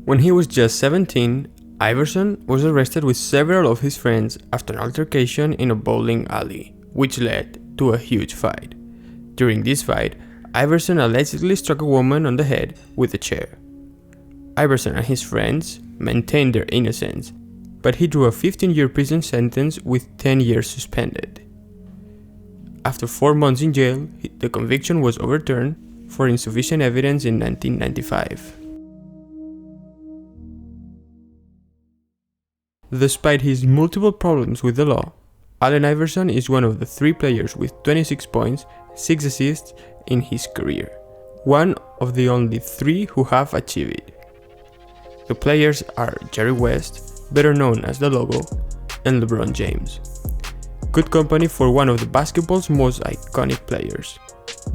When he was just 17, Iverson was arrested with several of his friends after an altercation in a bowling alley, which led to a huge fight. During this fight, Iverson allegedly struck a woman on the head with a chair. Iverson and his friends maintained their innocence, but he drew a 15-year prison sentence with 10 years suspended. After 4 months in jail, the conviction was overturned for insufficient evidence in 1995. Despite his multiple problems with the law, Allen Iverson is one of the 3 players with 26 points, 6 assists in his career, one of the only 3 who have achieved it. The players are Jerry West, better known as the Logo, and LeBron James. Good company for one of the basketball's most iconic players.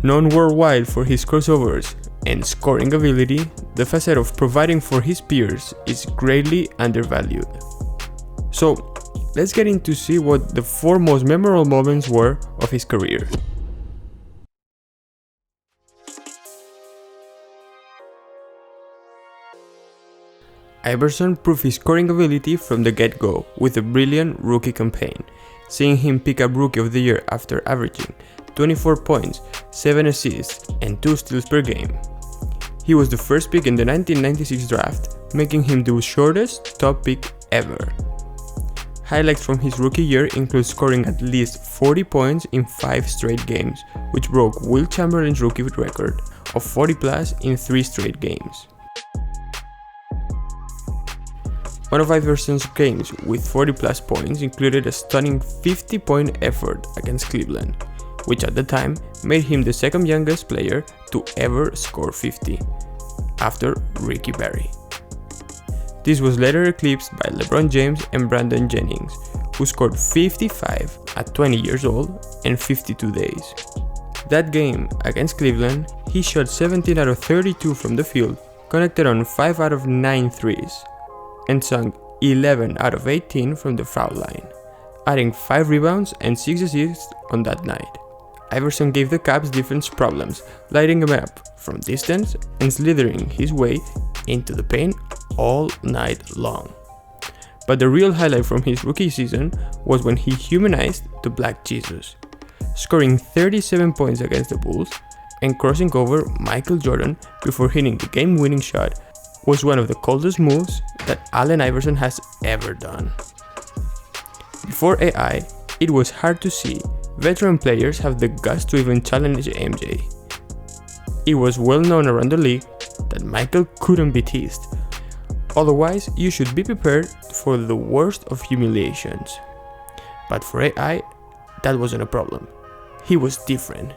Known worldwide for his crossovers and scoring ability, the facet of providing for his peers is greatly undervalued. So, let's get into see what the 4 most memorable moments were of his career. Iverson proved his scoring ability from the get-go with a brilliant rookie campaign, seeing him pick up Rookie of the Year after averaging 24 points, 7 assists, and 2 steals per game. He was the first pick in the 1996 draft, making him the shortest top pick ever. Highlights from his rookie year include scoring at least 40 points in 5 straight games, which broke Wilt Chamberlain's rookie record of 40 plus in 3 straight games. One of Iverson's games with 40 plus points included a stunning 50-point effort against Cleveland, which at the time made him the second youngest player to ever score 50, after Ricky Barry. This was later eclipsed by LeBron James and Brandon Jennings, who scored 55 at 20 years old and 52 days. That game against Cleveland, he shot 17 out of 32 from the field, connected on 5 out of 9 threes, and sunk 11 out of 18 from the foul line, adding 5 rebounds and 6 assists on that night. Iverson gave the Cavs defense problems, lighting him up from distance and slithering his way into the paint all night long. But the real highlight from his rookie season was when he humanized the Black Jesus, scoring 37 points against the Bulls and crossing over Michael Jordan before hitting the game-winning shot was one of the coldest moves that Allen Iverson has ever done. Before AI, it was hard to see veteran players have the guts to even challenge MJ. It was well known around the league that Michael couldn't be teased. Otherwise, you should be prepared for the worst of humiliations. But for AI, that wasn't a problem. He was different,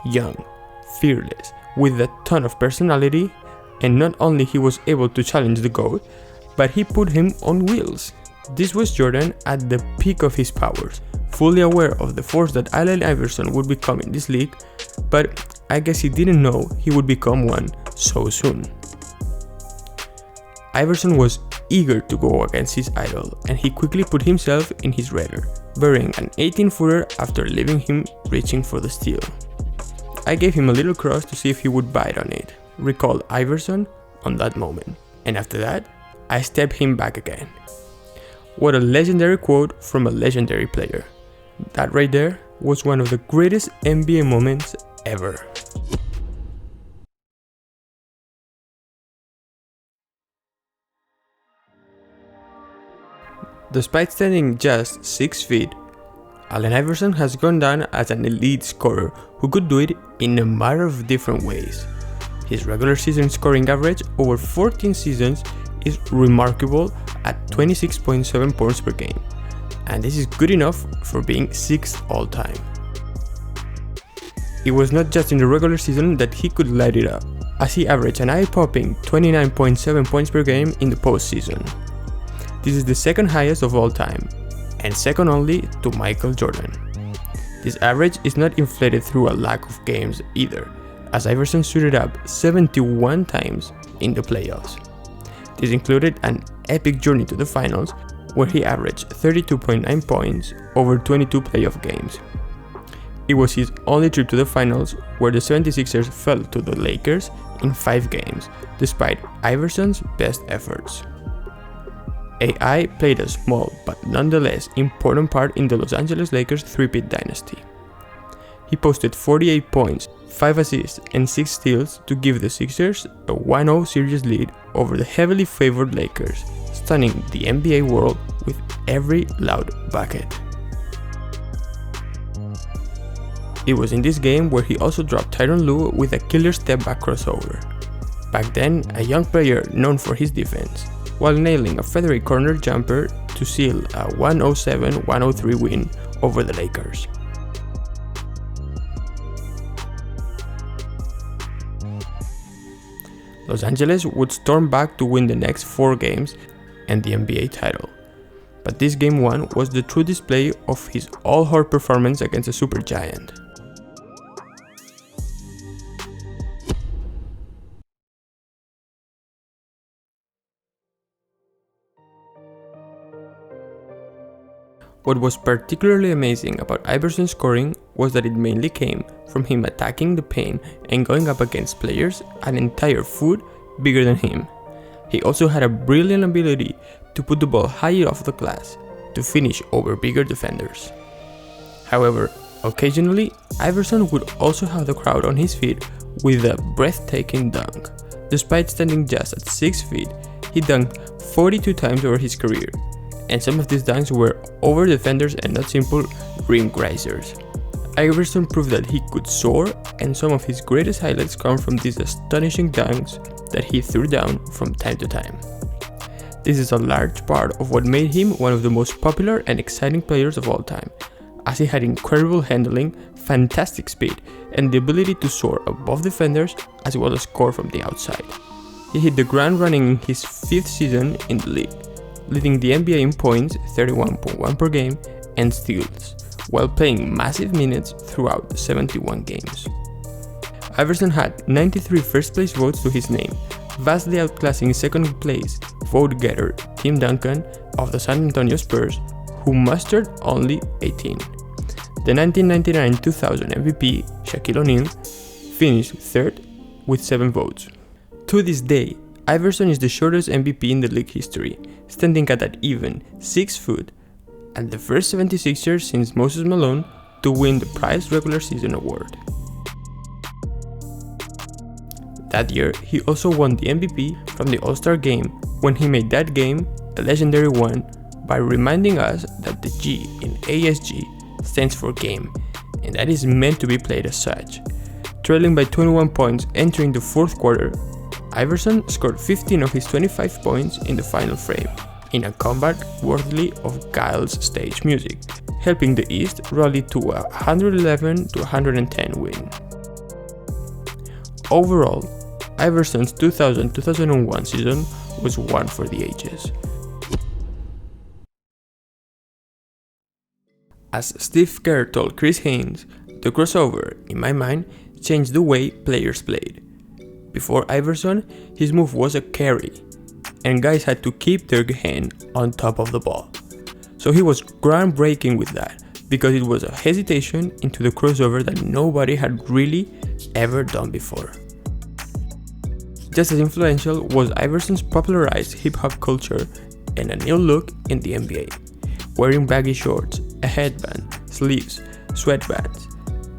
young, fearless, with a ton of personality, and not only he was able to challenge the GOAT, but he put him on wheels. This was Jordan at the peak of his powers, fully aware of the force that Allen Iverson would become in this league, but I guess he didn't know he would become one so soon. Iverson was eager to go against his idol, and he quickly put himself in his radar, burying an 18-footer after leaving him reaching for the steal. I gave him a little cross to see if he would bite on it, recalled Iverson on that moment, and after that, I stepped him back again. What a legendary quote from a legendary player. That right there was one of the greatest NBA moments ever. Despite standing just 6 feet, Allen Iverson has gone down as an elite scorer who could do it in a matter of different ways. His regular season scoring average over 14 seasons is remarkable at 26.7 points per game, and this is good enough for being 6th all-time. It was not just in the regular season that he could light it up, as he averaged an eye-popping 29.7 points per game in the postseason. This is the second highest of all time, and second only to Michael Jordan. This average is not inflated through a lack of games either, as Iverson suited up 71 times in the playoffs. This included an epic journey to the finals, where he averaged 32.9 points over 22 playoff games. It was his only trip to the finals, where the 76ers fell to the Lakers in 5 games, despite Iverson's best efforts. AI played a small but nonetheless important part in the Los Angeles Lakers three-peat dynasty. He posted 48 points, 5 assists, and 6 steals to give the Sixers a 1-0 series lead over the heavily favored Lakers, stunning the NBA world with every loud bucket. It was in this game where he also dropped Tyronn Lue with a killer step-back crossover. Back then, a young player known for his defense, while nailing a feathery corner jumper to seal a 107-103 win over the Lakers. Los Angeles would storm back to win the next 4 games and the NBA title. But this game 1 was the true display of his all-hard performance against a supergiant. What was particularly amazing about Iverson's scoring was that it mainly came from him attacking the paint and going up against players an entire foot bigger than him. He also had a brilliant ability to put the ball higher off the glass to finish over bigger defenders. However, occasionally, Iverson would also have the crowd on his feet with a breathtaking dunk. Despite standing just at 6 feet, he dunked 42 times over his career, and some of these dunks were over defenders and not simple rim grazers. Iverson proved that he could soar, and some of his greatest highlights come from these astonishing dunks that he threw down from time to time. This is a large part of what made him one of the most popular and exciting players of all time, as he had incredible handling, fantastic speed, and the ability to soar above defenders as well as score from the outside. He hit the ground running in his 5th season in the league, leading the NBA in points, 31.1 per game, and steals, while playing massive minutes throughout the 71 games. Iverson had 93 first-place votes to his name, vastly outclassing second-place vote-getter Tim Duncan of the San Antonio Spurs, who mustered only 18. The 1999-2000 MVP, Shaquille O'Neal, finished 3rd with 7 votes. To this day, Iverson is the shortest MVP in the league history, standing at an even 6 foot, and the first 76er since Moses Malone to win the prized regular season award. That year, he also won the MVP from the All-Star game when he made that game a legendary one by reminding us that the G in ASG stands for game, and that is meant to be played as such. Trailing by 21 points entering the 4th quarter, Iverson scored 15 of his 25 points in the final frame, in a comeback worthy of Giles' stage music, helping the East rally to a 111-110 win. Overall, Iverson's 2000-2001 season was one for the ages. As Steve Kerr told Chris Haynes, the crossover, in my mind, changed the way players played. Before Iverson, his move was a carry, and guys had to keep their hand on top of the ball. So he was groundbreaking with that, because it was a hesitation into the crossover that nobody had really ever done before. Just as influential was Iverson's popularized hip-hop culture and a new look in the NBA, wearing baggy shorts, a headband, sleeves, sweatbands,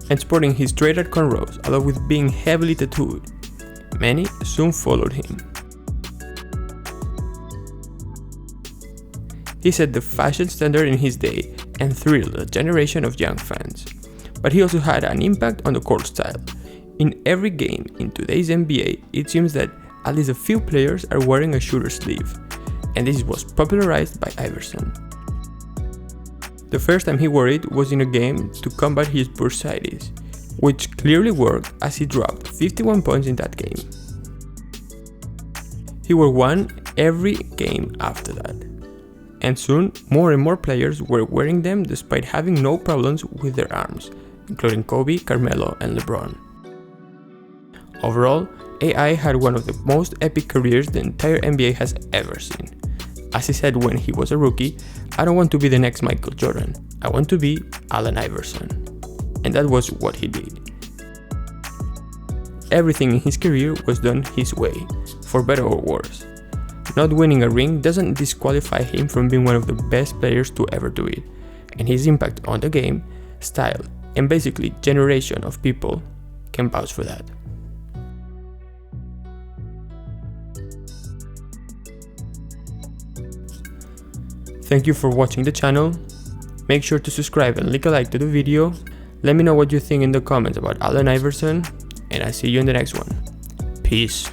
and sporting his straight-out cornrows along with being heavily tattooed. Many soon followed him. He set the fashion standard in his day and thrilled a generation of young fans. But he also had an impact on the court style. In every game in today's NBA, it seems that at least a few players are wearing a shooter sleeve, and this was popularized by Iverson. The first time he wore it was in a game to combat his bursitis, which clearly worked as he dropped 51 points in that game. He wore one every game after that, and soon more and more players were wearing them despite having no problems with their arms, including Kobe, Carmelo, and LeBron. Overall, AI had one of the most epic careers the entire NBA has ever seen. As he said when he was a rookie, "I don't want to be the next Michael Jordan, I want to be Allen Iverson." and that was what he did. Everything in his career was done his way, for better or worse. Not winning a ring doesn't disqualify him from being one of the best players to ever do it, and his impact on the game, style, and basically generation of people can vouch for that. Thank you for watching the channel. Make sure to subscribe and leave a like to the video. Let me know what you think in the comments about Iverson, and I'll see you in the next one. Peace.